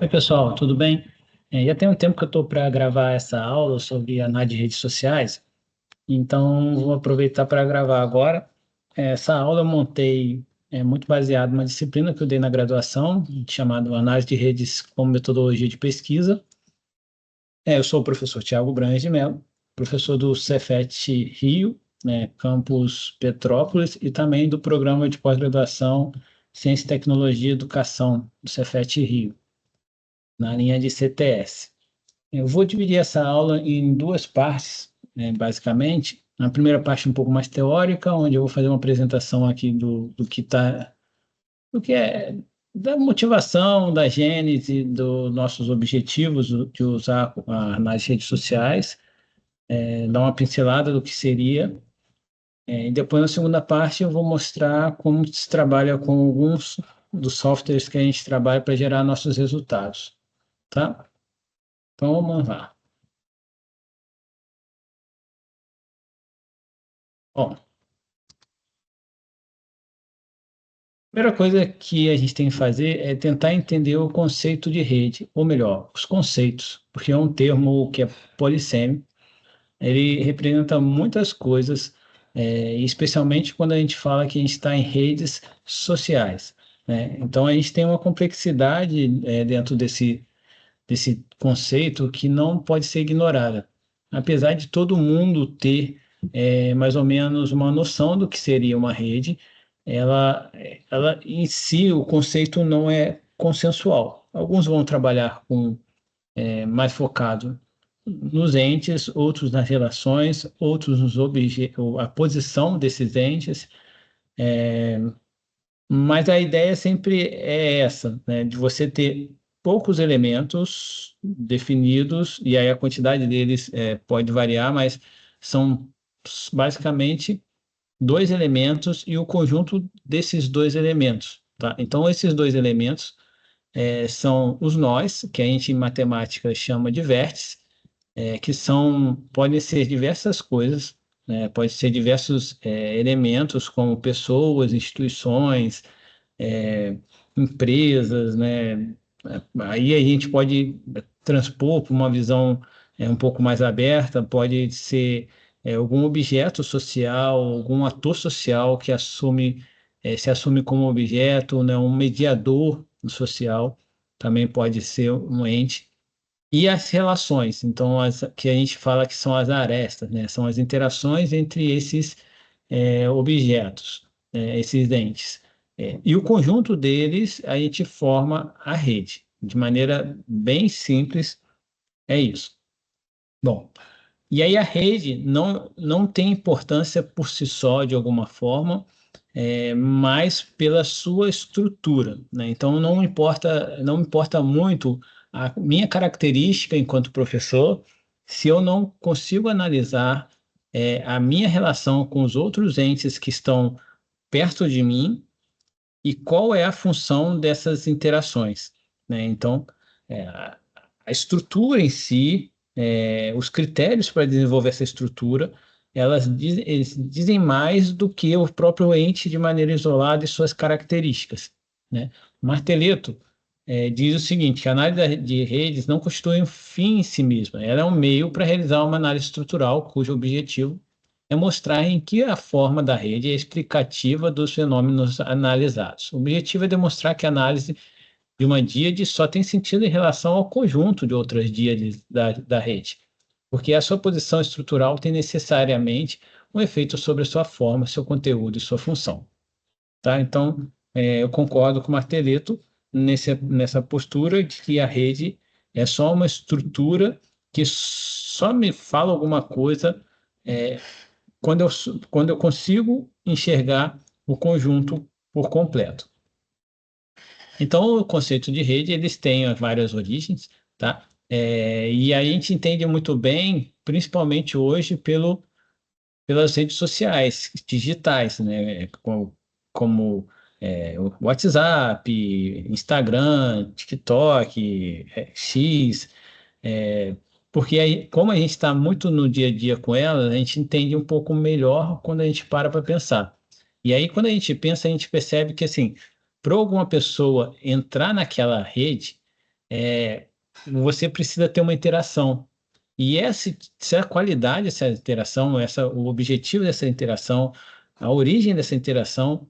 Oi, pessoal, tudo bem? Já tem um tempo que eu estou para gravar essa aula sobre análise de redes sociais, então vou aproveitar para gravar agora. Essa aula eu montei muito baseado numa disciplina que eu dei na graduação, chamada Análise de Redes como Metodologia de Pesquisa. Eu sou o professor Tiago Brandes de Mello, professor do Cefet Rio, campus Petrópolis, e também do programa de pós-graduação Ciência, Tecnologia e Educação do Cefet Rio, na linha de CTS. Eu vou dividir essa aula em duas partes, basicamente. A primeira parte um pouco mais teórica, onde eu vou fazer uma apresentação aqui do que é da motivação, da gênese, dos nossos objetivos de usar nas redes sociais, dar uma pincelada do que seria. E depois, na segunda parte, eu vou mostrar como se trabalha com alguns dos softwares que a gente trabalha para gerar nossos resultados, tá? Então, vamos lá. Bom, primeira coisa que a gente tem que fazer é tentar entender o conceito de rede, ou melhor, os conceitos, porque é um termo que é polissêmico, ele representa muitas coisas, especialmente quando a gente fala que a gente está em redes sociais, né? Então a gente tem uma complexidade, dentro desse conceito que não pode ser ignorada. Apesar de todo mundo ter mais ou menos uma noção do que seria uma rede, ela em si, o conceito não é consensual. Alguns vão trabalhar com mais focado nos entes, outros nas relações, outros nos objetos, a posição desses entes, mas a ideia sempre é essa, né, de você ter poucos elementos definidos, e aí a quantidade deles pode variar, mas são basicamente dois elementos e o conjunto desses dois elementos, tá? Então, esses dois elementos são os nós, que a gente em matemática chama de vértices, podem ser diversas coisas, né? Pode ser diversos elementos, como pessoas, instituições, é, empresas, né? Aí a gente pode transpor para uma visão um pouco mais aberta, pode ser algum objeto social, algum ator social que se assume como objeto, né? Um mediador social, também pode ser um ente. E as relações, então, que a gente fala que são as arestas, né? São as interações entre esses objetos, esses entes. E o conjunto deles, a gente forma a rede. De maneira bem simples, é isso. Bom, e aí a rede não tem importância por si só, de alguma forma, mas pela sua estrutura, né? Então não importa muito a minha característica enquanto professor, se eu não consigo analisar a minha relação com os outros entes que estão perto de mim e qual é a função dessas interações, né? Então, a estrutura em si, os critérios para desenvolver essa estrutura, eles dizem mais do que o próprio ente de maneira isolada e suas características, né? Marteleto diz o seguinte, que a análise de redes não constitui um fim em si mesma, ela é um meio para realizar uma análise estrutural cujo objetivo é mostrar em que a forma da rede é explicativa dos fenômenos analisados. O objetivo é demonstrar que a análise de uma díade só tem sentido em relação ao conjunto de outras díades da rede, porque a sua posição estrutural tem necessariamente um efeito sobre a sua forma, seu conteúdo e sua função. Tá? Então, eu concordo com o Marteleto nessa postura de que a rede é só uma estrutura que só me fala alguma coisa é, quando eu, quando eu consigo enxergar o conjunto por completo. Então, o conceito de rede, eles têm várias origens, tá? E a gente entende muito bem, principalmente hoje, pelas redes sociais, digitais, né? Como o WhatsApp, Instagram, TikTok, X, porque aí, como a gente está muito no dia a dia com elas, a gente entende um pouco melhor quando a gente para pensar. E aí, quando a gente pensa, a gente percebe que, assim, para alguma pessoa entrar naquela rede, você precisa ter uma interação. E essa qualidade dessa interação, o objetivo dessa interação, a origem dessa interação,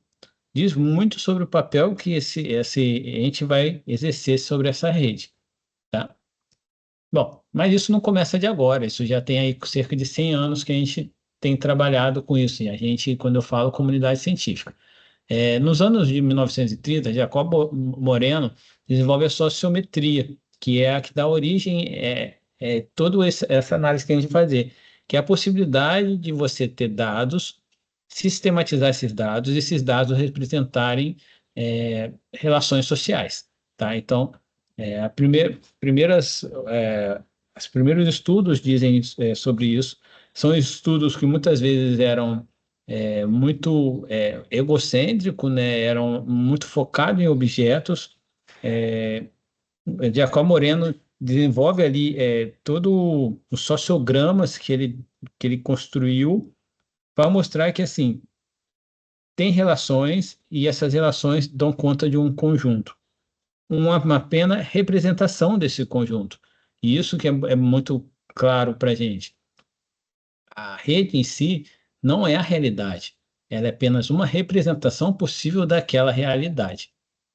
diz muito sobre o papel que esse ente vai exercer sobre essa rede, tá? Bom, mas isso não começa de agora, isso já tem aí cerca de 100 anos que a gente tem trabalhado com isso, e a gente, quando eu falo comunidade científica. Nos anos de 1930, Jacob Moreno desenvolve a sociometria, que é a que dá origem toda essa análise que a gente vai fazer, que é a possibilidade de você ter dados, sistematizar esses dados representarem relações sociais, tá? Então, a os primeiros estudos dizem sobre isso, são estudos que muitas vezes eram muito egocêntrico, né? Eram muito focados em objetos. É, Giacomo Moreno desenvolve ali todo os sociogramas que ele construiu para mostrar que assim tem relações e essas relações dão conta de um conjunto, uma apenas representação desse conjunto. E isso que é muito claro para a gente. A rede em si não é a realidade, ela é apenas uma representação possível daquela realidade,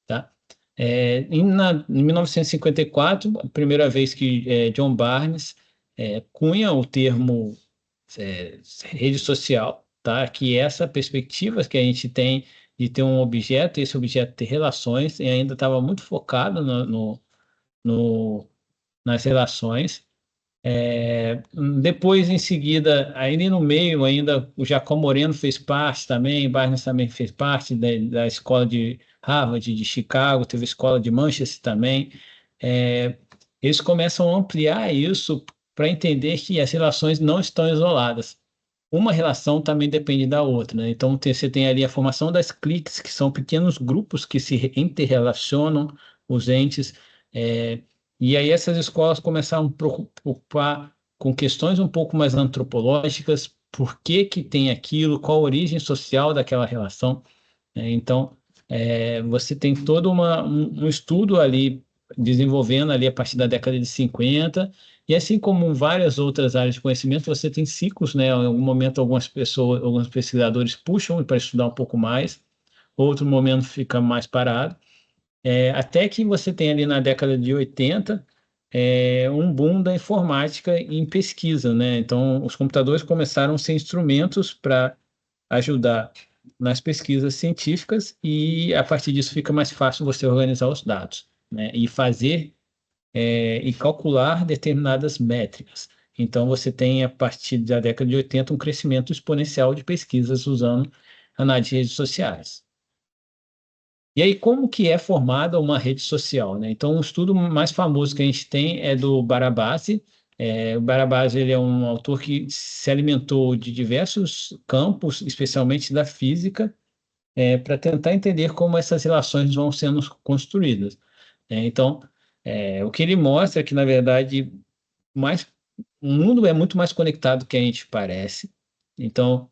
tá? Em 1954, a primeira vez que John Barnes cunha o termo rede social, tá? Que essa perspectiva que a gente tem de ter um objeto, esse objeto ter relações, e ainda estava muito focado no, nas relações. Depois, em seguida, ainda no meio, ainda o Jacob Moreno fez parte também, Barnes também fez parte da escola de Harvard, de Chicago, teve a escola de Manchester também. É, Eles começam a ampliar isso para entender que as relações não estão isoladas. Uma relação também depende da outra, né? Então, você tem ali a formação das cliques, que são pequenos grupos que se interrelacionam, os entes. é, e aí essas escolas começaram a preocupar com questões um pouco mais antropológicas, por que que tem aquilo, qual a origem social daquela relação, né? Então, você tem todo um estudo ali desenvolvendo ali a partir da década de 50, e assim como várias outras áreas de conhecimento, você tem ciclos, né? Em algum momento, algumas pessoas, alguns pesquisadores puxam para estudar um pouco mais, outro momento fica mais parado. Até que você tem ali na década de 80 um boom da informática em pesquisa, né? Então, os computadores começaram a ser instrumentos para ajudar nas pesquisas científicas e a partir disso fica mais fácil você organizar os dados, né? E fazer e calcular determinadas métricas. Então, você tem, a partir da década de 80, um crescimento exponencial de pesquisas usando análise de redes sociais. E aí, como que é formada uma rede social, né? Então, o estudo mais famoso que a gente tem é do Barabasi. O Barabasi, ele é um autor que se alimentou de diversos campos, especialmente da física, para tentar entender como essas relações vão sendo construídas. Então, o que ele mostra é que, na verdade, mais, o mundo é muito mais conectado do que a gente parece. Então,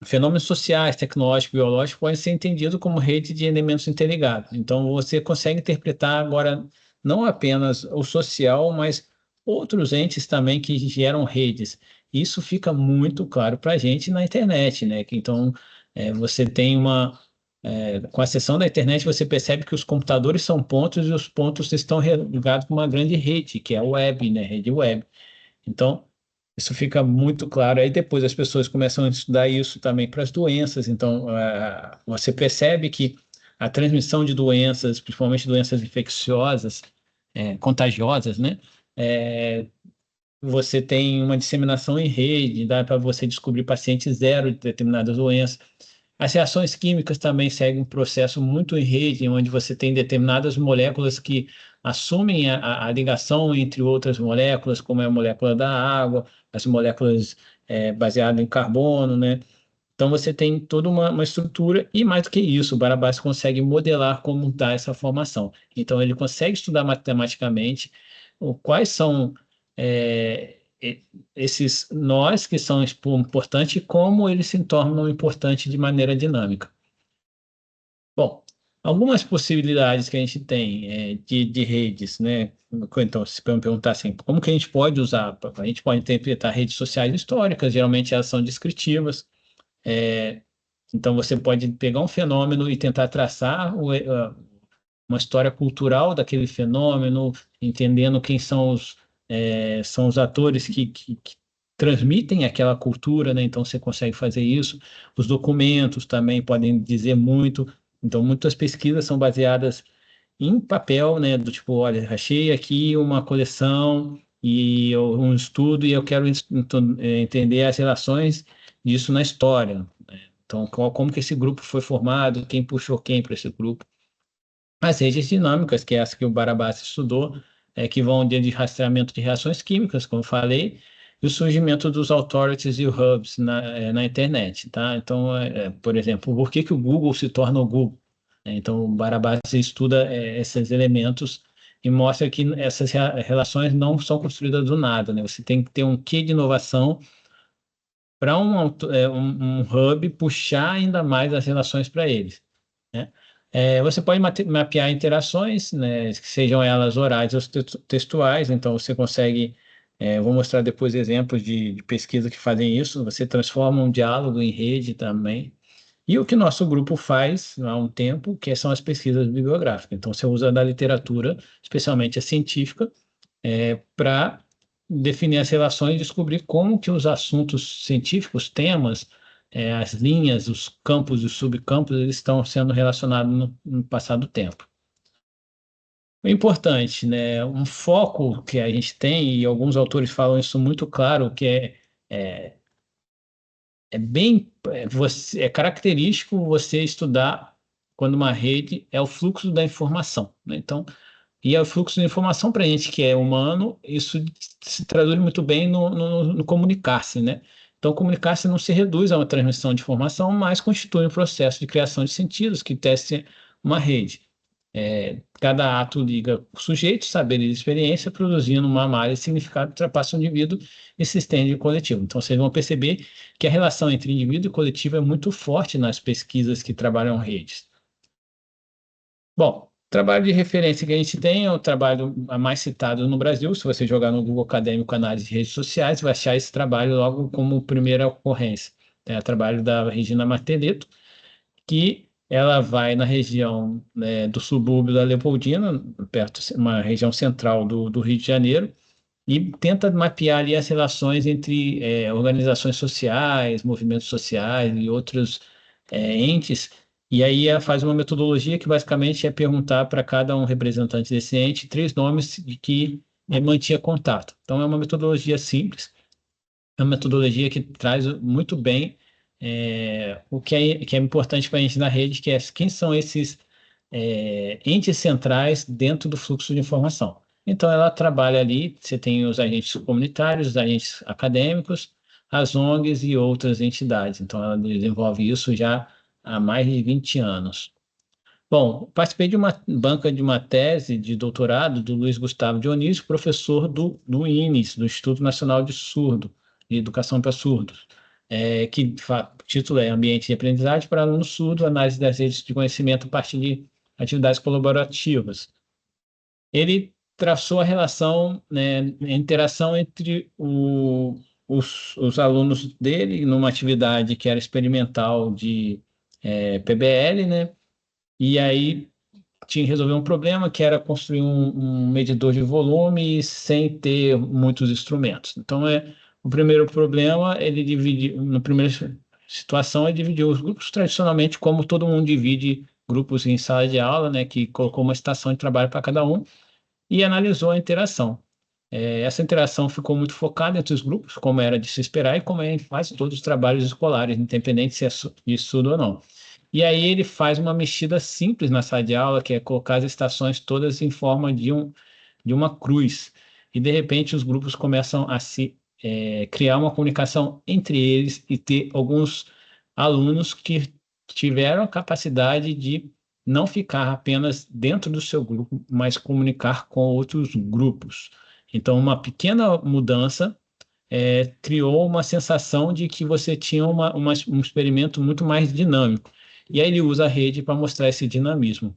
fenômenos sociais, tecnológicos, biológicos podem ser entendidos como rede de elementos interligados. Então, você consegue interpretar agora não apenas o social, mas outros entes também que geram redes. Isso fica muito claro para a gente na internet, né? Então, você tem com a acessão da internet, você percebe que os computadores são pontos e os pontos estão ligados com uma grande rede, que é a web, né? Rede web. Então, isso fica muito claro. Aí depois as pessoas começam a estudar isso também para as doenças. Então, você percebe que a transmissão de doenças, principalmente doenças infecciosas, contagiosas, né? É, Você tem uma disseminação em rede, dá para você descobrir paciente zero de determinadas doenças. As reações químicas também seguem um processo muito em rede, onde você tem determinadas moléculas que assumem a ligação entre outras moléculas, como é a molécula da água, as moléculas baseadas em carbono, né? Então você tem toda uma estrutura e mais do que isso, o Barabás consegue modelar como está essa formação. Então ele consegue estudar matematicamente quais são esses nós que são importantes e como eles se tornam importantes de maneira dinâmica. Bom, Algumas possibilidades que a gente tem de redes, né? Então, se me perguntar assim, como que a gente pode usar? A gente pode interpretar redes sociais históricas, geralmente elas são descritivas. É, então, você pode pegar um fenômeno e tentar traçar uma história cultural daquele fenômeno, entendendo quem são os atores que transmitem aquela cultura, né? Então você consegue fazer isso. Os documentos também podem dizer muito. Então, muitas pesquisas são baseadas em papel, né? Do tipo, olha, achei aqui uma coleção um estudo e eu quero entender as relações disso na história. Então, como que esse grupo foi formado, quem puxou quem para esse grupo. As redes dinâmicas, que é essa que o Barabás estudou, que vão desde rastreamento de reações químicas, como eu falei, e o surgimento dos authorities e hubs na internet, tá? Então, por exemplo, por que que o Google se torna o Google? Então, o Barabás estuda esses elementos e mostra que essas relações não são construídas do nada, né? Você tem que ter um quê de inovação para um hub puxar ainda mais as relações para eles, né? Você pode mapear interações, né, que sejam elas orais ou textuais, então você consegue, vou mostrar depois exemplos de pesquisa que fazem isso, você transforma um diálogo em rede também. E o que nosso grupo faz há um tempo, que são as pesquisas bibliográficas. Então, você usa da literatura, especialmente a científica, para definir as relações e descobrir como que os assuntos científicos, temas, as linhas, os campos e os subcampos, eles estão sendo relacionados no passado tempo. O importante, né, um foco que a gente tem, e alguns autores falam isso muito claro, que é, é característico você estudar quando uma rede é o fluxo da informação, né? Então, e é o fluxo de informação para a gente que é humano, isso se traduz muito bem no comunicar-se, né? Então, comunicar-se não se reduz a uma transmissão de informação, mas constitui um processo de criação de sentidos que tece uma rede. Cada ato liga o sujeito, saber e experiência, produzindo uma malha de significado que ultrapassa o indivíduo e se estende em coletivo. Então, vocês vão perceber que a relação entre indivíduo e coletivo é muito forte nas pesquisas que trabalham redes. Bom, trabalho de referência que a gente tem é o trabalho mais citado no Brasil. Se você jogar no Google Acadêmico Análise de Redes Sociais, vai achar esse trabalho logo como primeira ocorrência. É o trabalho da Regina Martelletto, que ela vai na região, né, do subúrbio da Leopoldina, perto, uma região central do Rio de Janeiro, e tenta mapear ali as relações entre organizações sociais, movimentos sociais e outros entes. E aí ela faz uma metodologia que basicamente é perguntar para cada um representante desse ente 3 nomes de que mantinha contato. Então é uma metodologia simples, é uma metodologia que traz muito bem o que é importante para a gente na rede, que é quem são esses entes centrais dentro do fluxo de informação. Então, ela trabalha ali, você tem os agentes comunitários, os agentes acadêmicos, as ONGs e outras entidades. Então, ela desenvolve isso já há mais de 20 anos. Bom, participei de uma banca de uma tese de doutorado do Luiz Gustavo Dionísio, professor do INES, do Instituto Nacional de Surdo, de Educação para Surdos, o título é Ambiente de Aprendizagem para Alunos Surdos, Análise das Redes de Conhecimento a partir de atividades colaborativas. Ele traçou a relação, né, a interação entre os alunos dele numa atividade que era experimental de PBL, né? E aí tinha que resolver um problema que era construir um medidor de volume sem ter muitos instrumentos. Então, o primeiro problema, ele divide, na primeira situação, ele dividiu os grupos tradicionalmente, como todo mundo divide grupos em sala de aula, né, que colocou uma estação de trabalho para cada um e analisou a interação. Essa interação ficou muito focada entre os grupos, como era de se esperar, e como é em quase todos os trabalhos escolares, independente se é de estudo ou não. E aí ele faz uma mexida simples na sala de aula, que é colocar as estações todas em forma de uma cruz. E de repente os grupos começam a se criar uma comunicação entre eles e ter alguns alunos que tiveram a capacidade de não ficar apenas dentro do seu grupo, mas comunicar com outros grupos. Então, uma pequena mudança criou uma sensação de que você tinha um experimento muito mais dinâmico. e aí ele usa a rede para mostrar esse dinamismo.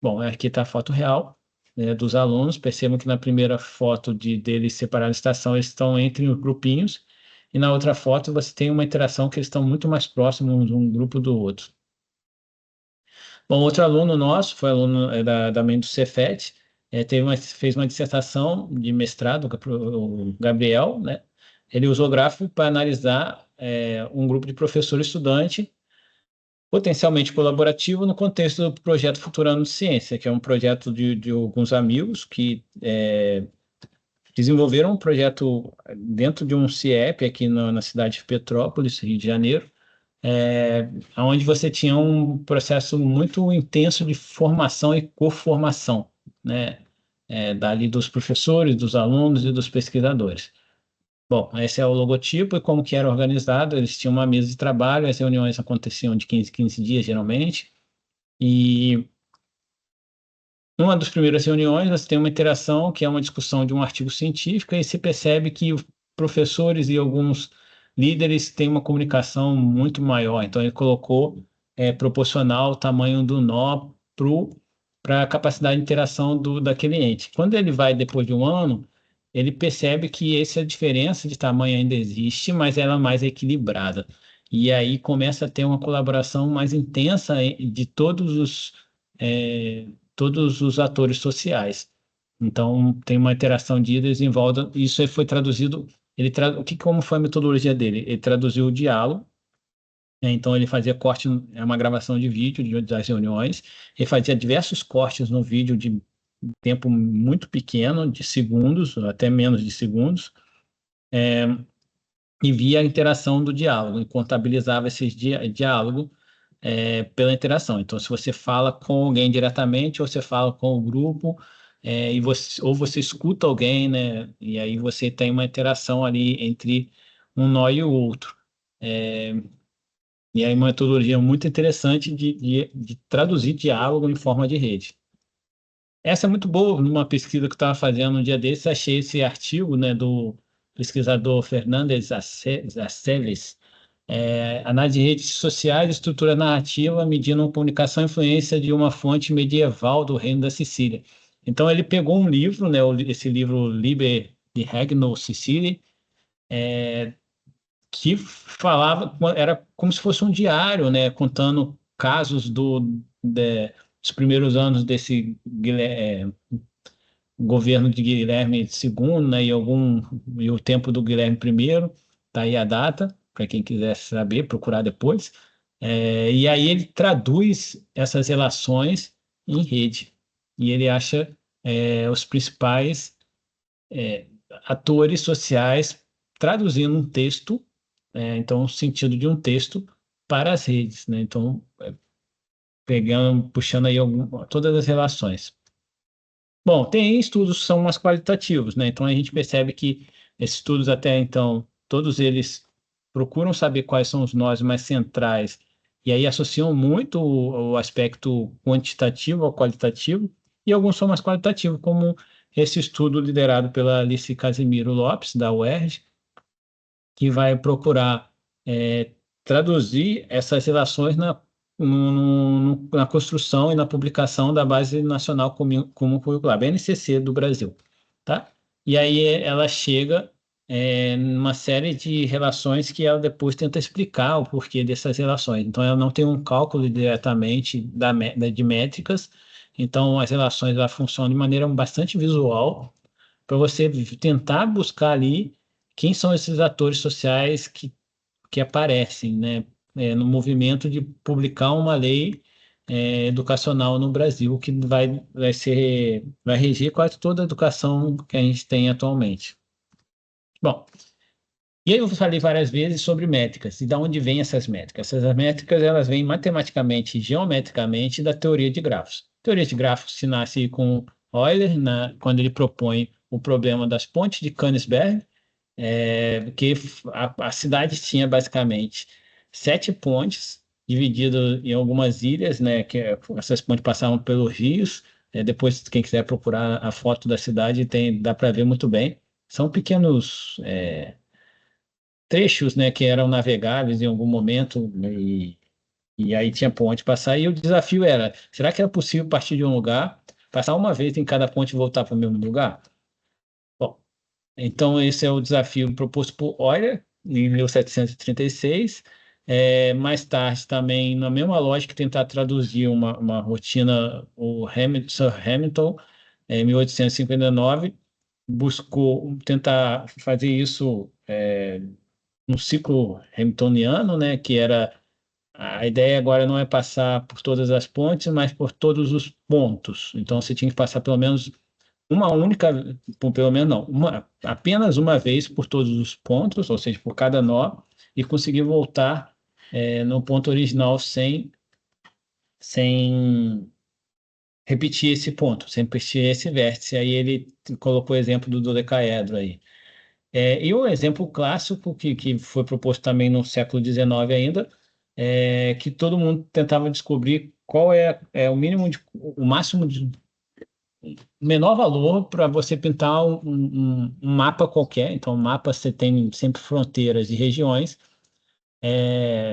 Bom, aqui está a foto real, né, dos alunos. Percebam que na primeira foto deles separados de estação, eles estão entre os grupinhos, e na outra foto você tem uma interação que eles estão muito mais próximos um grupo do outro. Bom, outro aluno nosso, foi aluno também do Cefet, fez uma dissertação de mestrado, o Gabriel, né? Ele usou gráfico para analisar um grupo de professor e estudante potencialmente colaborativo no contexto do projeto Futurano de Ciência, que é um projeto de alguns amigos que desenvolveram um projeto dentro de um CIEP aqui na cidade de Petrópolis, Rio de Janeiro, onde você tinha um processo muito intenso de formação e coformação, né? Dali dos professores, dos alunos e dos pesquisadores. Bom, esse é o logotipo e como que era organizado. Eles tinham uma mesa de trabalho, as reuniões aconteciam de 15 em 15 dias, geralmente, e numa das primeiras reuniões você tem uma interação, que é uma discussão de um artigo científico, e se percebe que os professores e alguns líderes têm uma comunicação muito maior. Então, ele colocou proporcional ao tamanho do nó para a capacidade de interação daquele ente. Quando ele vai depois de um ano, ele percebe que essa diferença de tamanho ainda existe, mas ela é mais equilibrada. E aí começa a ter uma colaboração mais intensa de todos os atores sociais. Então, tem uma interação de ida e volta. Isso aí foi traduzido. Como foi a metodologia dele? Ele traduziu o diálogo. Então, ele fazia corte, é uma gravação de vídeo das reuniões. Ele fazia diversos cortes no vídeo de tempo muito pequeno, de segundos, até menos de segundos, e via a interação do diálogo, e contabilizava esse diálogo pela interação. Então, se você fala com alguém diretamente, ou você fala com o grupo, ou você escuta alguém, né? E aí você tem uma interação ali entre um nó e o outro. E aí uma metodologia muito interessante de traduzir diálogo em forma de rede. Essa é muito boa. Numa pesquisa que eu estava fazendo um dia desses, achei esse artigo, né, do pesquisador Fernandes Aceves, análise de redes sociais, estrutura narrativa, medindo a comunicação e influência de uma fonte medieval do Reino da Sicília. Então, ele pegou um livro, né, esse livro Liber de Regno Sicily, que era como se fosse um diário, né, contando casos dos primeiros anos desse governo de Guilherme II, né, e o tempo do Guilherme I, tá aí a data, para quem quiser saber, procurar depois. E aí ele traduz essas relações em rede, e ele acha os principais atores sociais traduzindo um texto, então, o sentido de um texto para as redes, né? Então, puxando aí todas as relações. Bom, tem estudos que são mais qualitativos, né? Então a gente percebe que esses estudos até então, todos eles procuram saber quais são os nós mais centrais e aí associam muito o aspecto quantitativo ao qualitativo, e alguns são mais qualitativos, como esse estudo liderado pela Alice Casimiro Lopes, da UERJ, que vai procurar traduzir essas relações na construção e na publicação da Base Nacional Comum Curricular, BNCC do Brasil, tá? E aí ela chega numa série de relações que ela depois tenta explicar o porquê dessas relações. Então, ela não tem um cálculo diretamente de métricas, então as relações ela funcionam de maneira bastante visual, para você tentar buscar ali quem são esses atores sociais que aparecem, né, no movimento de publicar uma lei educacional no Brasil que vai reger quase toda a educação que a gente tem atualmente. Bom, e aí eu falei várias vezes sobre métricas, e de onde vêm essas métricas? Essas métricas elas vêm matematicamente e geometricamente da teoria de grafos. A teoria de grafos se nasce com Euler, quando ele propõe o problema das pontes de Königsberg, que a cidade tinha basicamente 7 pontes divididas em algumas ilhas, né? Essas pontes passavam pelos rios. Depois, quem quiser procurar a foto da cidade, dá para ver muito bem. São pequenos trechos, né, que eram navegáveis em algum momento, né, E aí tinha ponte para sair, e o desafio era, será que era possível partir de um lugar, passar uma vez em cada ponte e voltar para o mesmo lugar? Bom, então esse é o desafio proposto por Euler, em 1736. Mais tarde, também, na mesma lógica, tentar traduzir uma rotina, o Sir Hamilton, em 1859, buscou tentar fazer isso no ciclo hamiltoniano, né, que era a ideia agora não é passar por todas as pontes, mas por todos os pontos. Então você tinha que passar pelo menos uma única, pelo menos não, apenas uma vez por todos os pontos, ou seja, por cada nó, e conseguir voltar no ponto original sem repetir esse ponto, sem repetir esse vértice. Aí ele colocou o exemplo do dodecaedro aí. E um exemplo clássico que foi proposto também no século XIX ainda, que todo mundo tentava descobrir qual é o mínimo o máximo de menor valor para você pintar um mapa qualquer. Então, o mapa você tem sempre fronteiras e regiões,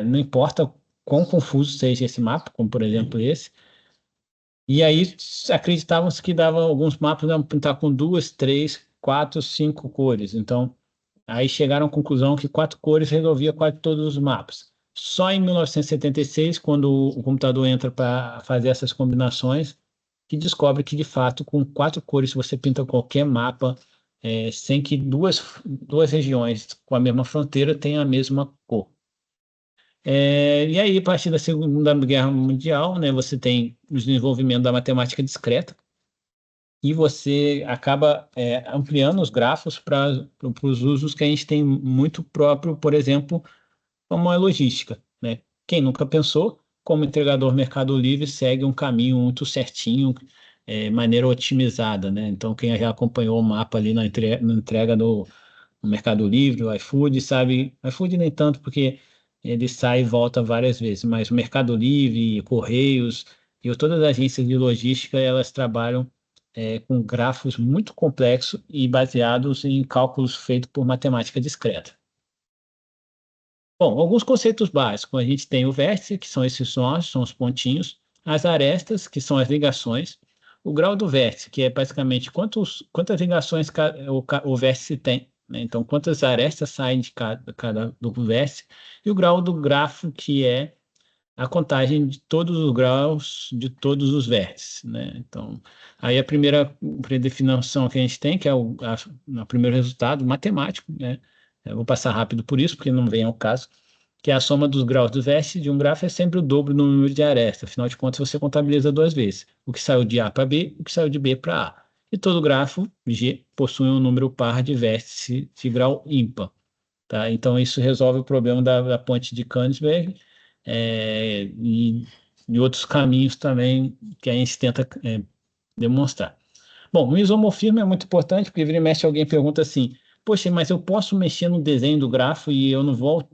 não importa quão confuso seja esse mapa, como por exemplo esse. E aí acreditavam-se que dava alguns mapas iam pintar com duas, três, quatro, cinco cores. Então, aí chegaram à conclusão que quatro cores resolvia quase todos os mapas. Só em 1976, quando o computador entra para fazer essas combinações, que descobre que, de fato, com quatro cores você pinta qualquer mapa, sem que duas regiões com a mesma fronteira tenham a mesma cor. E aí, a partir da Segunda Guerra Mundial, né, você tem o desenvolvimento da matemática discreta, e você acaba ampliando os grafos para os usos que a gente tem muito próprio, por exemplo, como a logística, né? Quem nunca pensou como entregador Mercado Livre segue um caminho muito certinho, maneira otimizada, né? Então, quem já acompanhou o mapa ali na entrega no Mercado Livre, o iFood, sabe? iFood nem tanto, porque ele sai e volta várias vezes, mas o Mercado Livre, Correios e todas as agências de logística, elas trabalham com grafos muito complexos e baseados em cálculos feitos por matemática discreta. Bom, alguns conceitos básicos. A gente tem o vértice, que são esses nós, são os pontinhos, as arestas, que são as ligações, o grau do vértice, que é basicamente quantas ligações o vértice tem, né? Então, quantas arestas saem de cada do vértice, e o grau do grafo, que é a contagem de todos os graus de todos os vértices, né? Então, aí a primeira predefinição que a gente tem, que é o primeiro resultado matemático, né? Eu vou passar rápido por isso, porque não vem ao caso, que é a soma dos graus do vértice de um grafo é sempre o dobro do número de arestas. Afinal de contas, você contabiliza duas vezes. O que saiu de A para B, o que saiu de B para A. E todo grafo G possui um número par de vértices de grau ímpar. Tá? Então, isso resolve o problema da ponte de Königsberg, e outros caminhos também que a gente tenta demonstrar. Bom, o isomorfismo é muito importante, porque vira e mexe alguém pergunta assim, poxa, mas eu posso mexer no desenho do grafo e eu não vou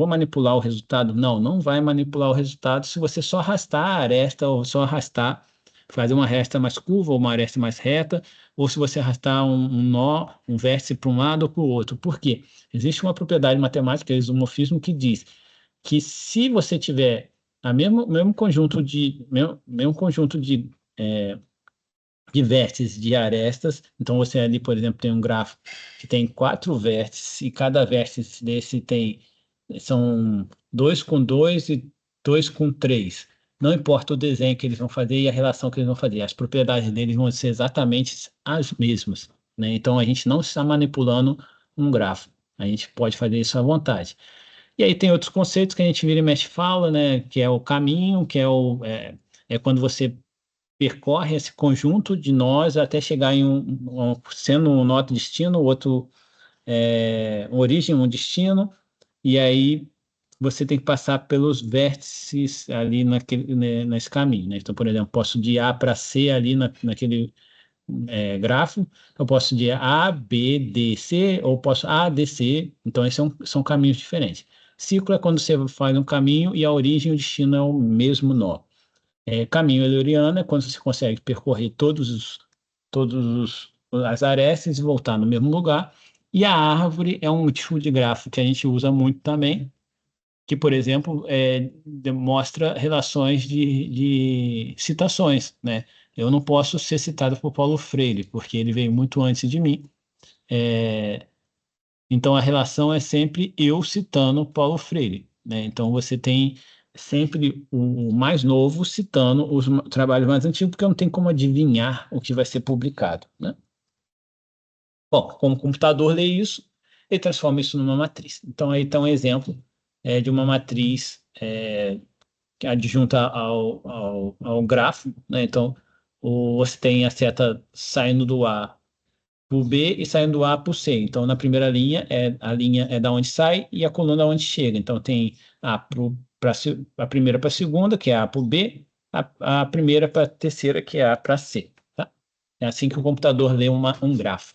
manipular o resultado? Não, não vai manipular o resultado se você só arrastar a aresta ou só arrastar, fazer uma aresta mais curva ou uma aresta mais reta, ou se você arrastar um nó, um vértice para um lado ou para o outro. Por quê? Existe uma propriedade matemática, o isomorfismo, que diz que se você tiver a mesmo conjunto de vértices de arestas. Então, você ali, por exemplo, tem um grafo que tem quatro vértices, e cada vértice desse são dois com dois e dois com três. Não importa o desenho que eles vão fazer e a relação que eles vão fazer, as propriedades deles vão ser exatamente as mesmas, né? Então, a gente não está manipulando um grafo. A gente pode fazer isso à vontade. E aí tem outros conceitos que a gente vira e mexe fala, né? Que é o caminho, que é quando você percorre esse conjunto de nós até chegar em sendo um nó de destino, o outro origem, um destino, e aí você tem que passar pelos vértices ali nesse caminho, né? Então, por exemplo, posso de A para C ali naquele grafo, eu posso de A, B, D, C, ou posso A, D, C, então esses são caminhos diferentes. Ciclo é quando você faz um caminho e a origem e o destino é o mesmo nó. Caminho euleriano é quando você consegue percorrer as arestas e voltar no mesmo lugar. E a árvore é um tipo de grafo que a gente usa muito também, que, por exemplo, demonstra relações de citações, né? Eu não posso ser citado por Paulo Freire, porque ele veio muito antes de mim. É, então, a relação é sempre eu citando Paulo Freire, né? Então, você tem sempre o mais novo citando os trabalhos mais antigos, porque não tem como adivinhar o que vai ser publicado, né? Bom, como o computador lê isso, ele transforma isso numa matriz. Então, aí está um exemplo de uma matriz que é adjunta ao grafo, né? Então, você tem a seta saindo do A para o B e saindo do A para o C. Então, na primeira linha, a linha é da onde sai e a coluna é onde chega. Então, tem a primeira para a segunda, que é A para o B, a primeira para a terceira, que é A para C. Tá? É assim que o computador lê um grafo.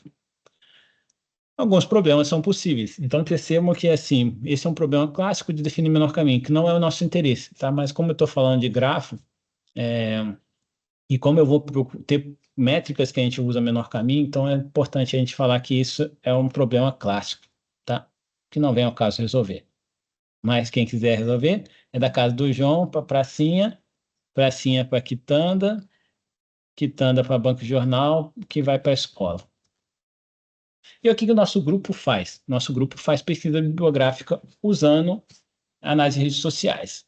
Alguns problemas são possíveis. Então, percebam que, assim, esse é um problema clássico de definir menor caminho, que não é o nosso interesse, tá? Mas como eu estou falando de grafo, e como eu vou ter métricas que a gente usa menor caminho, então é importante a gente falar que isso é um problema clássico, tá? Que não vem ao caso resolver. Mas quem quiser resolver, é da casa do João para pracinha, pracinha para quitanda, quitanda para banco de jornal, que vai para a escola. E o que que o nosso grupo faz? Nosso grupo faz pesquisa bibliográfica usando análise de redes sociais.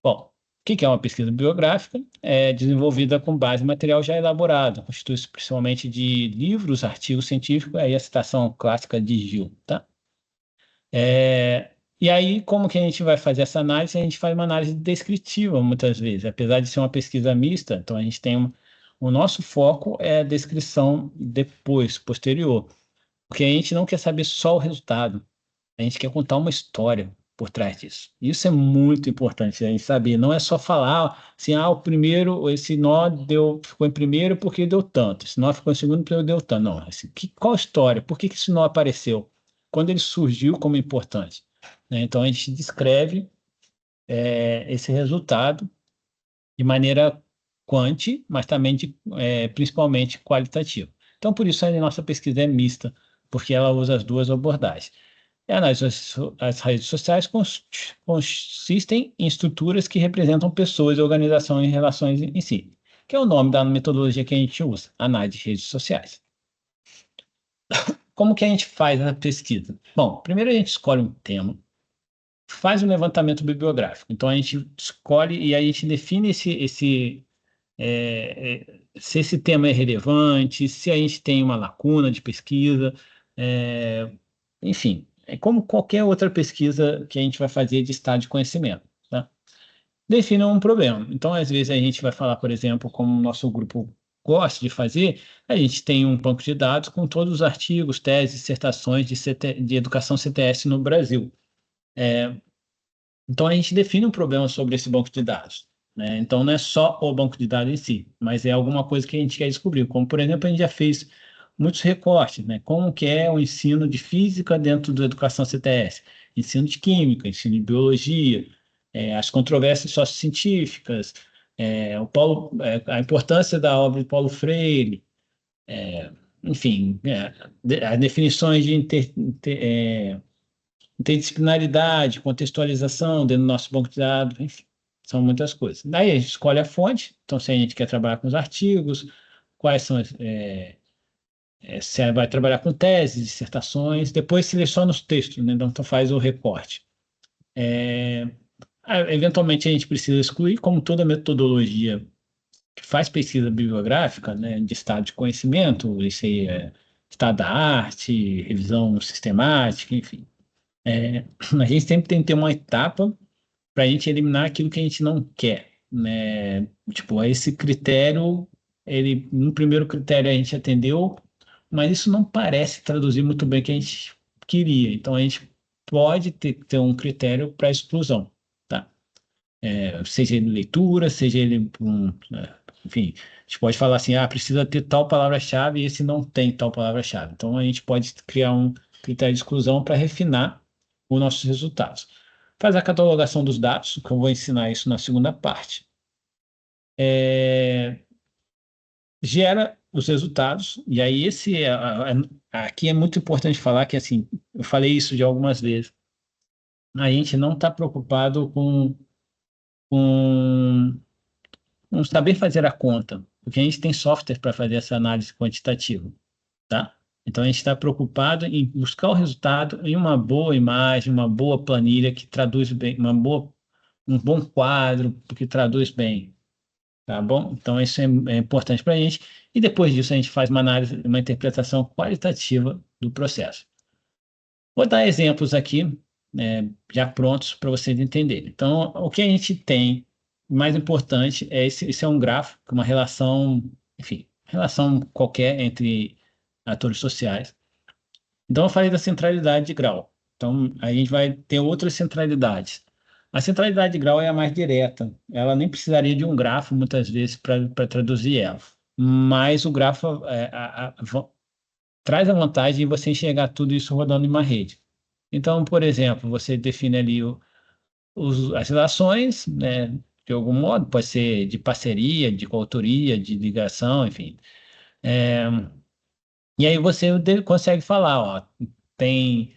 Bom, o que que é uma pesquisa bibliográfica? É desenvolvida com base em material já elaborado, constitui-se principalmente de livros, artigos científicos, aí a citação clássica de Gil, tá? E aí, como que a gente vai fazer essa análise? A gente faz uma análise descritiva, muitas vezes, apesar de ser uma pesquisa mista, então a gente tem o nosso foco é a descrição depois, posterior, porque a gente não quer saber só o resultado, a gente quer contar uma história por trás disso. Isso é muito importante a gente saber. Não é só falar assim, o primeiro, esse nó ficou em primeiro porque deu tanto, esse nó ficou em segundo porque deu tanto. Não, assim, qual a história? Por que que esse nó apareceu? Quando ele surgiu como importante? Né? Então a gente descreve esse resultado de maneira mas também principalmente qualitativa. Então, por isso a nossa pesquisa é mista, porque ela usa as duas abordagens. As redes sociais consistem em estruturas que representam pessoas, organizações e relações em si, que é o nome da metodologia que a gente usa, análise de redes sociais. Como que a gente faz a pesquisa? Bom, primeiro a gente escolhe um tema, faz um levantamento bibliográfico. Então a gente escolhe e aí a gente define se esse tema é relevante, se a gente tem uma lacuna de pesquisa, é, enfim, é como qualquer outra pesquisa que a gente vai fazer de estado de conhecimento, tá? Defina um problema. Então, às vezes, a gente vai falar, por exemplo, como o nosso grupo gosta de fazer, a gente tem um banco de dados com todos os artigos, teses, dissertações de educação CTS no Brasil. Então, a gente define um problema sobre esse banco de dados, né? Então, não é só o banco de dados em si, mas é alguma coisa que a gente quer descobrir. Como, por exemplo, a gente já fez muitos recortes, né? Como que é o ensino de física dentro da educação CTS, ensino de química, ensino de biologia, as controvérsias sociocientíficas, a importância da obra de Paulo Freire, enfim, as definições de interdisciplinaridade, contextualização dentro do nosso banco de dados, enfim, são muitas coisas. Daí a gente escolhe a fonte, então se a gente quer trabalhar com os artigos, quais são se vai trabalhar com teses, dissertações, depois seleciona os textos, né? Então faz o recorte. Eventualmente a gente precisa excluir, como toda metodologia que faz pesquisa bibliográfica, né, de estado de conhecimento, isso aí estado da arte, revisão sistemática, enfim. A gente sempre tem que ter uma etapa para a gente eliminar aquilo que a gente não quer, né? Tipo, esse critério, no primeiro critério a gente atendeu, mas isso não parece traduzir muito bem o que a gente queria. Então a gente pode ter um critério para exclusão, tá? Seja ele leitura, seja ele enfim, a gente pode falar assim, precisa ter tal palavra-chave e esse não tem tal palavra-chave. Então a gente pode criar um critério de exclusão para refinar os nossos resultados. Faz a catalogação dos dados, que eu vou ensinar isso na segunda parte. Gera os resultados, e aí aqui é muito importante falar que, assim, eu falei isso já algumas vezes, a gente não está preocupado com, com saber fazer a conta, porque a gente tem software para fazer essa análise quantitativa, tá? Então, a gente está preocupado em buscar o resultado em uma boa imagem, uma boa planilha que traduz bem, um bom quadro que traduz bem, tá bom? Então, isso é importante para a gente. E depois disso, a gente faz uma análise, uma interpretação qualitativa do processo. Vou dar exemplos aqui, já prontos para vocês entenderem. Então, o que a gente tem mais importante é esse é um gráfico, uma relação, enfim, relação qualquer entre atores sociais. Então, eu falei da centralidade de grau. Então, a gente vai ter outras centralidades. A centralidade de grau é a mais direta. Ela nem precisaria de um grafo, muitas vezes, para traduzir ela. Mas o grafo traz a vantagem de você enxergar tudo isso rodando em uma rede. Então, por exemplo, você define ali as relações, né, de algum modo, pode ser de parceria, de coautoria, de ligação, enfim. E aí você consegue falar, ó, tem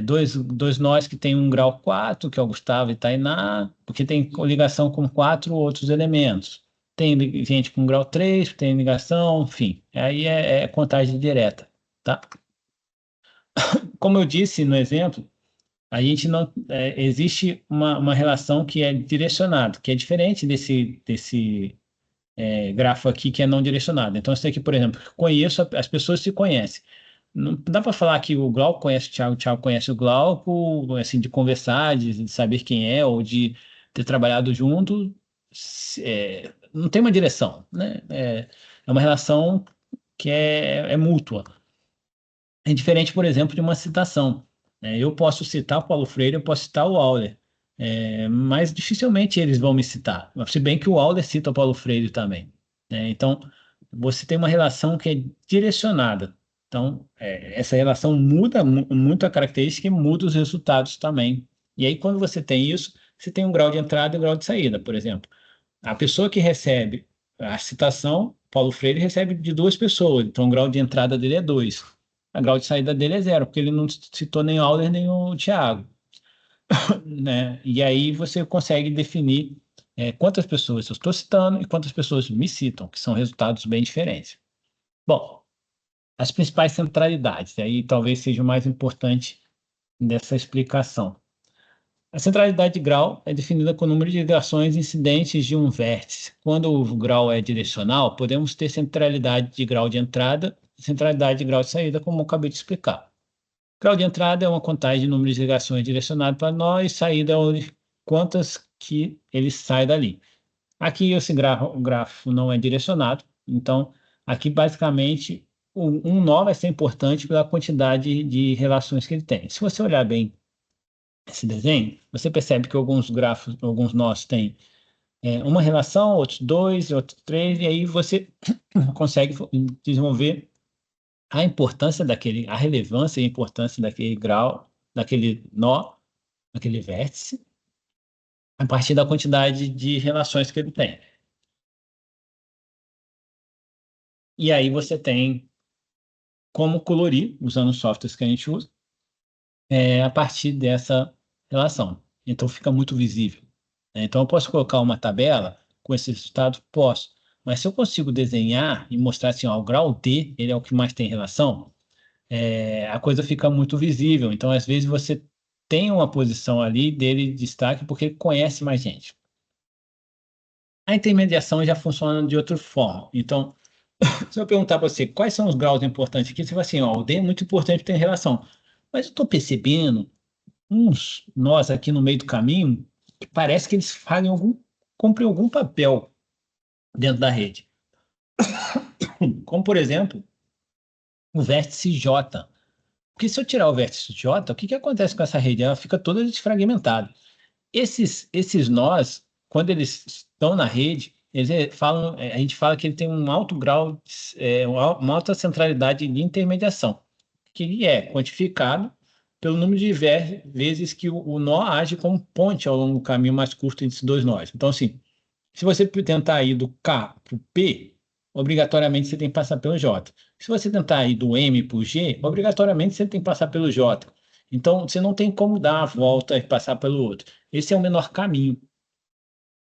dois nós que tem um grau 4 que é o Gustavo e Tainá, porque tem ligação com quatro outros elementos. Tem gente com grau 3 que tem ligação, enfim. Aí é contagem direta, tá? Como eu disse no exemplo, a gente não existe uma relação que é direcionada, que é diferente desse grafo aqui que é não direcionado. Então, isso aqui, por exemplo, conheço, as pessoas se conhecem. Não dá para falar que o Glauco conhece o Thiago conhece o Glauco, assim, de conversar, de saber quem é, ou de ter trabalhado junto, não tem uma direção, né? É uma relação que é mútua. É diferente, por exemplo, de uma citação, né? Eu posso citar o Paulo Freire, eu posso citar o Auler, mas dificilmente eles vão me citar. Se bem que o Auler cita o Paulo Freire também, né? Então, você tem uma relação que é direcionada. Então, essa relação muda muito a característica e muda os resultados também. E aí, quando você tem isso, você tem um grau de entrada e um grau de saída, por exemplo. A pessoa que recebe a citação, Paulo Freire recebe de duas pessoas, então o grau de entrada dele é 2. O grau de saída dele é 0, porque ele não citou nem o Auler nem o Thiago, né? E aí você consegue definir quantas pessoas eu estou citando e quantas pessoas me citam, que são resultados bem diferentes. Bom, as principais centralidades, aí talvez seja o mais importante dessa explicação. A centralidade de grau é definida com o número de ligações incidentes de um vértice. Quando o grau é direcional, podemos ter centralidade de grau de entrada e centralidade de grau de saída, como eu acabei de explicar. Grau de entrada é uma contagem de número de ligações direcionado para nós, e saída é quantas que ele sai dali. Aqui esse o gráfico não é direcionado, então aqui basicamente um nó vai ser importante pela quantidade de relações que ele tem. Se você olhar bem esse desenho, você percebe que alguns grafos, alguns nós têm uma relação, outros dois, outros três, e aí você consegue desenvolver a importância daquele, a relevância e a importância daquele grau, daquele nó, daquele vértice, a partir da quantidade de relações que ele tem. E aí você tem como colorir, usando os softwares que a gente usa, a partir dessa relação. Então fica muito visível, né? Então eu posso colocar uma tabela com esse resultado? Posso. Mas se eu consigo desenhar e mostrar assim, ó, o grau D, ele é o que mais tem relação, a coisa fica muito visível. Então, às vezes, você tem uma posição ali dele de destaque porque ele conhece mais gente. A intermediação já funciona de outra forma. Então, se eu perguntar para você quais são os graus importantes aqui, você vai assim, ó, o D é muito importante ter relação. Mas eu estou percebendo uns nós aqui no meio do caminho que parece que eles fazem cumprem algum papel dentro da rede. Como, por exemplo, o vértice J. Porque se eu tirar o vértice J, o que, que acontece com essa rede? Ela fica toda desfragmentada. Esses nós, quando eles estão na rede, falam, a gente fala que ele tem um alto grau, uma alta centralidade de intermediação, que é quantificado pelo número de vezes que o nó age como ponte ao longo do caminho mais curto entre esses dois nós. Então, assim, se você tentar ir do K para o P, obrigatoriamente você tem que passar pelo J. Se você tentar ir do M para o G, obrigatoriamente você tem que passar pelo J. Então, você não tem como dar a volta e passar pelo outro. Esse é o menor caminho.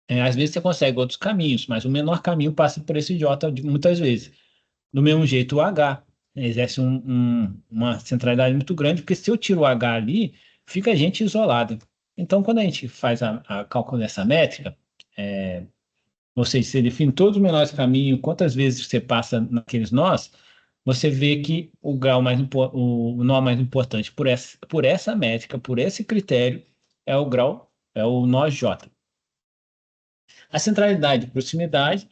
Às vezes você consegue outros caminhos, mas o menor caminho passa por esse J muitas vezes. Do mesmo jeito, o H exerce uma centralidade muito grande, porque se eu tiro o H ali, fica a gente isolada. Então, quando a gente faz a cálculo dessa métrica, ou seja, você define todos os menores caminhos, quantas vezes você passa naqueles nós, você vê que o grau o nó mais importante por essa métrica, por esse critério, é o grau, é o nó J. A centralidade de proximidade,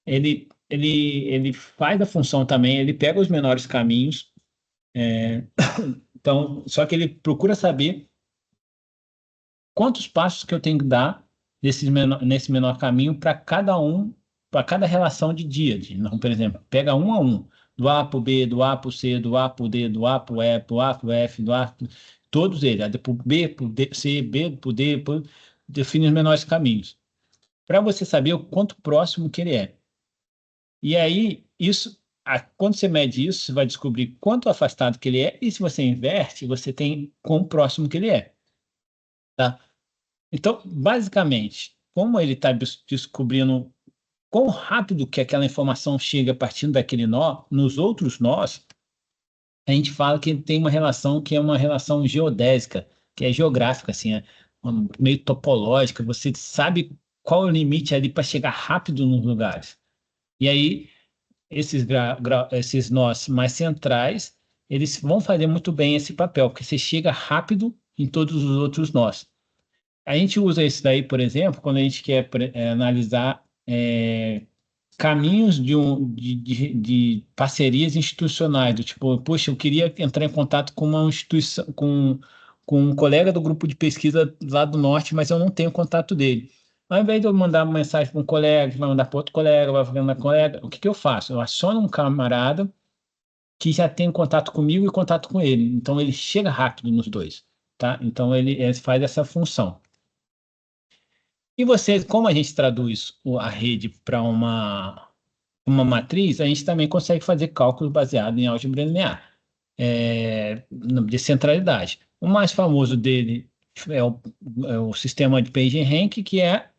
ele faz a função também, ele pega os menores caminhos, então, só que ele procura saber quantos passos que eu tenho que dar nesse menor caminho para cada para cada relação de dia. Então, por exemplo, pega um a um, do A para o B, do A para o C, do A para o D, do A para o E, do A para o F, todos eles, aí para o B, para o D, C, B, para o D, define os menores caminhos, para você saber o quanto próximo que ele é. E aí, quando você mede isso, você vai descobrir quanto afastado que ele é, e se você inverte, você tem quão próximo que ele é. Tá? Então, basicamente, como ele está descobrindo quão rápido que aquela informação chega partindo daquele nó, nos outros nós, a gente fala que ele tem uma relação que é uma relação geodésica, que é geográfica, assim, meio topológica, você sabe qual é o limite ali para chegar rápido nos lugares. E aí, esses nós mais centrais, eles vão fazer muito bem esse papel, porque você chega rápido em todos os outros nós. A gente usa isso daí, por exemplo, quando a gente quer analisar caminhos de parcerias institucionais, do tipo, poxa, eu queria entrar em contato com uma instituição, com um colega do grupo de pesquisa lá do norte, mas eu não tenho contato dele. Ao invés de eu mandar uma mensagem para um colega, vai mandar para outro colega, vai mandar para colega, o que que eu faço? Eu aciono um camarada que já tem contato comigo e contato com ele. Então ele chega rápido nos dois, tá? Então ele faz essa função. E você, como a gente traduz a rede para uma matriz, a gente também consegue fazer cálculos baseados em álgebra linear, de centralidade. O mais famoso dele é o sistema de PageRank, que é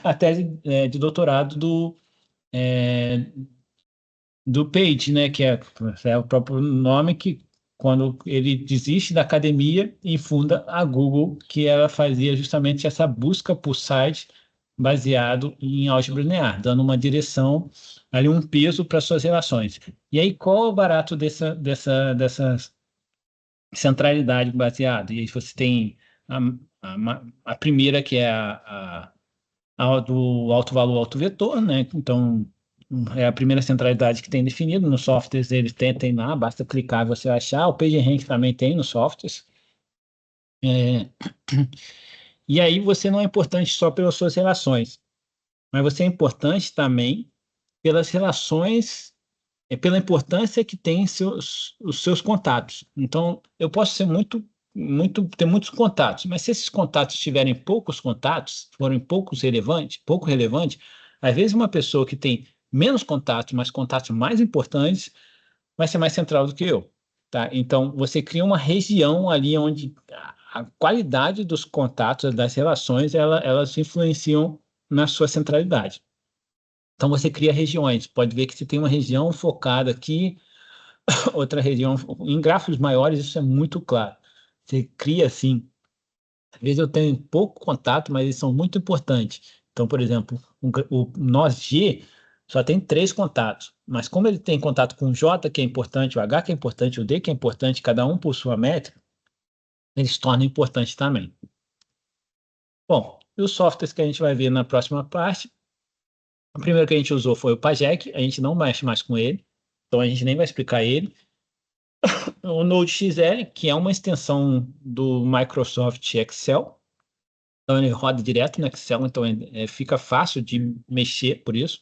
a tese de doutorado do Page, né, que é o próprio nome, que quando ele desiste da academia e funda a Google, que ela fazia justamente essa busca por sites baseado em álgebra linear, dando uma direção, ali um peso para suas relações. E aí, qual é o barato dessa centralidade baseada? E aí você tem a primeira, que é a do alto valor, alto vetor, né? Então, é a primeira centralidade que tem definido. Nos softwares eles tem lá, basta clicar e você vai achar. O PageRank também tem nos softwares. E aí você não é importante só pelas suas relações, mas você é importante também pelas relações, pela importância que tem os seus contatos. Então, eu posso ser ter muitos contatos, mas se esses contatos tiverem poucos contatos, forem pouco relevantes, às vezes uma pessoa que tem menos contatos, mas contatos mais importantes, vai ser mais central do que eu, tá? Então, você cria uma região ali onde a qualidade dos contatos, das relações, elas influenciam na sua centralidade. Então, você cria regiões. Pode ver que você tem uma região focada aqui, outra região. Em gráficos maiores, isso é muito claro. Você cria assim. Às vezes eu tenho pouco contato, mas eles são muito importantes. Então, por exemplo, o nós G só tem 3 contatos. Mas como ele tem contato com o J, que é importante, o H, que é importante, o D, que é importante, cada um por sua métrica, eles se tornam importantes também. Bom, e os softwares que a gente vai ver na próxima parte. O primeiro que a gente usou foi o Pajek, a gente não mexe mais com ele, então a gente nem vai explicar ele. O Node.js, que é uma extensão do Microsoft Excel, então ele roda direto no Excel, então fica fácil de mexer por isso.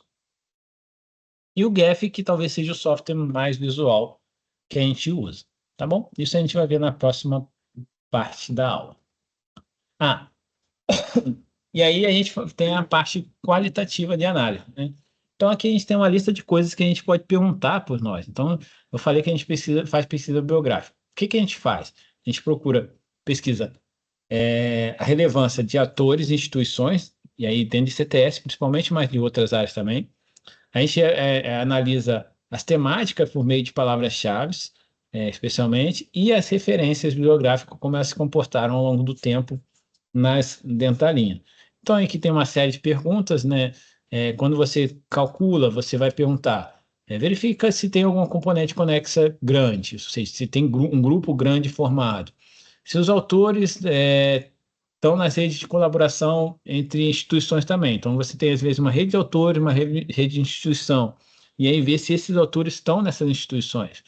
E o Geph, que talvez seja o software mais visual que a gente usa, tá bom? Isso a gente vai ver na próxima parte da aula. Ah, e aí a gente tem a parte qualitativa de análise, né? Então aqui a gente tem uma lista de coisas que a gente pode perguntar por nós. Então eu falei que a gente faz pesquisa bibliográfica. O que que a gente faz? A gente procura pesquisa a relevância de atores e instituições, e aí dentro de CTS principalmente, mas de outras áreas também. A gente analisa as temáticas por meio de palavras-chave, especialmente, e as referências bibliográficas, como elas se comportaram ao longo do tempo dentro da linha. Então, aqui tem uma série de perguntas, né? Quando você calcula, você vai perguntar, verifica se tem alguma componente conexa grande, ou seja, se tem um grupo grande formado. Se os autores estão nas redes de colaboração entre instituições também. Então, você tem, às vezes, uma rede de autores, uma rede de instituição, e aí ver se esses autores estão nessas instituições.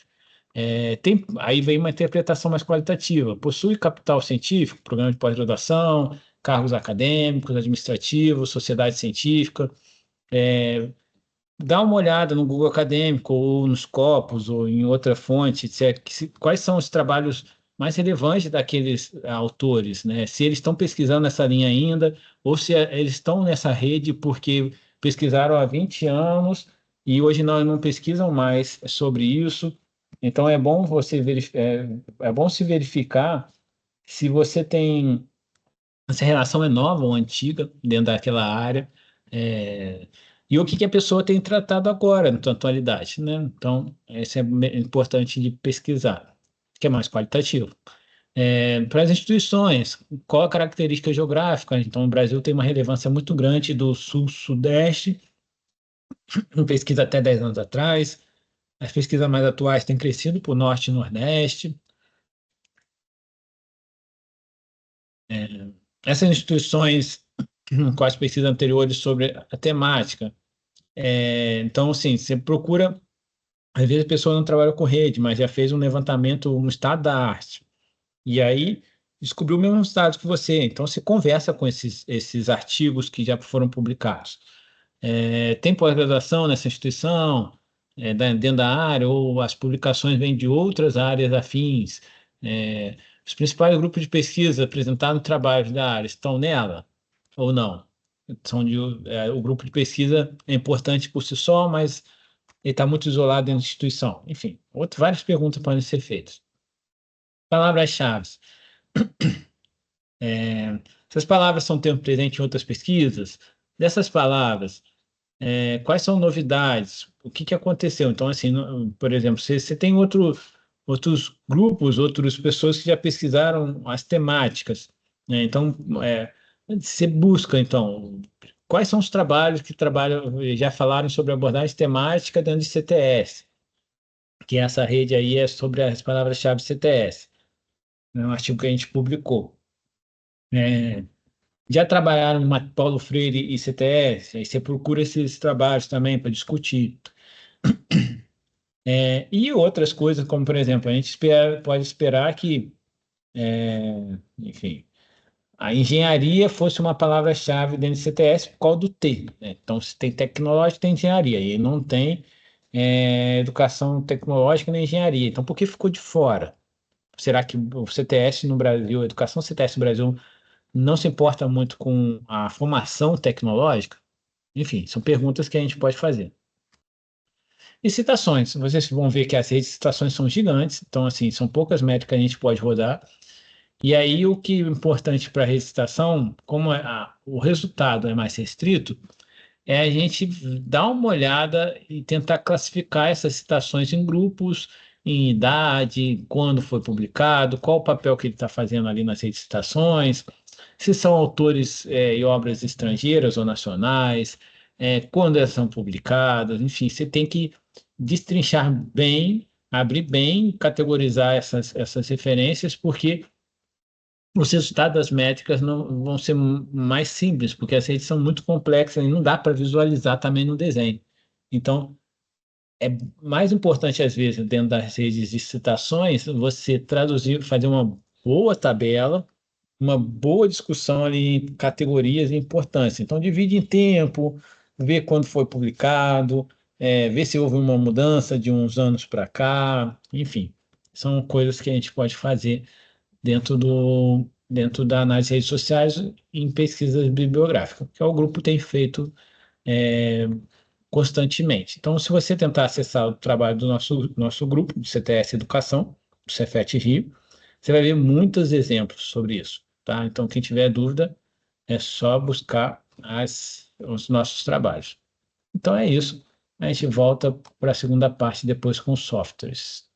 Aí vem uma interpretação mais qualitativa. Possui capital científico, programa de pós-graduação, cargos acadêmicos, administrativos, sociedade científica. Dá uma olhada no Google Acadêmico, ou nos Scopus, ou em outra fonte, etc. Quais são os trabalhos mais relevantes daqueles autores, né? Se eles estão pesquisando nessa linha ainda, ou se eles estão nessa rede porque pesquisaram há 20 anos e hoje não pesquisam mais sobre isso. Então é bom é bom se verificar se você tem essa relação é nova ou antiga dentro daquela área, é, e o que que a pessoa tem tratado agora, na atualidade, né? Então, isso é importante de pesquisar, que é mais qualitativo. Para as instituições, qual a característica geográfica? Então, o Brasil tem uma relevância muito grande do sul-sudeste, em pesquisa até 10 anos atrás. As pesquisas mais atuais têm crescido para o norte e nordeste. Essas instituições com as pesquisas anteriores sobre a temática. Então, assim, você procura, às vezes a pessoa não trabalha com rede, mas já fez um levantamento no estado da arte, e aí descobriu o mesmo estado que você. Então, você conversa com esses artigos que já foram publicados. Tem pós-graduação nessa instituição, dentro da área, ou as publicações vêm de outras áreas afins. Os principais grupos de pesquisa apresentados no trabalho da área estão nela ou não? O grupo de pesquisa é importante por si só, mas ele está muito isolado dentro da instituição. Enfim, várias perguntas podem ser feitas. Palavras-chave. Essas palavras são termos presentes em outras pesquisas. Dessas palavras, quais são novidades? O que aconteceu? Então, assim, por exemplo, você tem outros grupos, outras pessoas que já pesquisaram as temáticas, né? Então, você busca, então, quais são os trabalhos que já falaram sobre abordagem temática dentro de CTS, que essa rede aí é sobre as palavras-chave CTS, é um artigo que a gente publicou. Já trabalharam em Paulo Freire e CTS, aí você procura esses trabalhos também para discutir. E outras coisas, como, por exemplo, a gente pode esperar que, enfim, a engenharia fosse uma palavra-chave dentro do CTS por causa do T, né? Então, se tem tecnológica, tem engenharia, e não tem educação tecnológica nem engenharia. Então, por que ficou de fora? Será que o CTS no Brasil, a educação CTS no Brasil, não se importa muito com a formação tecnológica? Enfim, são perguntas que a gente pode fazer. E citações, vocês vão ver que as redes de citações são gigantes, então, assim, são poucas métricas que a gente pode rodar. E aí, o que é importante para a recitação, como o resultado é mais restrito, é a gente dar uma olhada e tentar classificar essas citações em grupos, em idade, quando foi publicado, qual o papel que ele está fazendo ali nas redes de citações, se são autores e obras estrangeiras ou nacionais, quando elas são publicadas, enfim, você tem que destrinchar bem, abrir bem, categorizar essas referências, porque os resultados das métricas não vão ser mais simples, porque as redes são muito complexas e não dá para visualizar também no desenho. Então, é mais importante, às vezes, dentro das redes de citações, você traduzir, fazer uma boa tabela, uma boa discussão ali em categorias e importância. Então, divide em tempo, vê quando foi publicado, vê se houve uma mudança de uns anos para cá, enfim, são coisas que a gente pode fazer dentro da análise de redes sociais em pesquisas bibliográficas, que o grupo tem feito constantemente. Então, se você tentar acessar o trabalho do nosso grupo, do CTS Educação, do Cefet Rio, Você vai ver muitos exemplos sobre isso, tá? Então, quem tiver dúvida, é só buscar os nossos trabalhos. Então é isso. A gente volta para a segunda parte depois com softwares.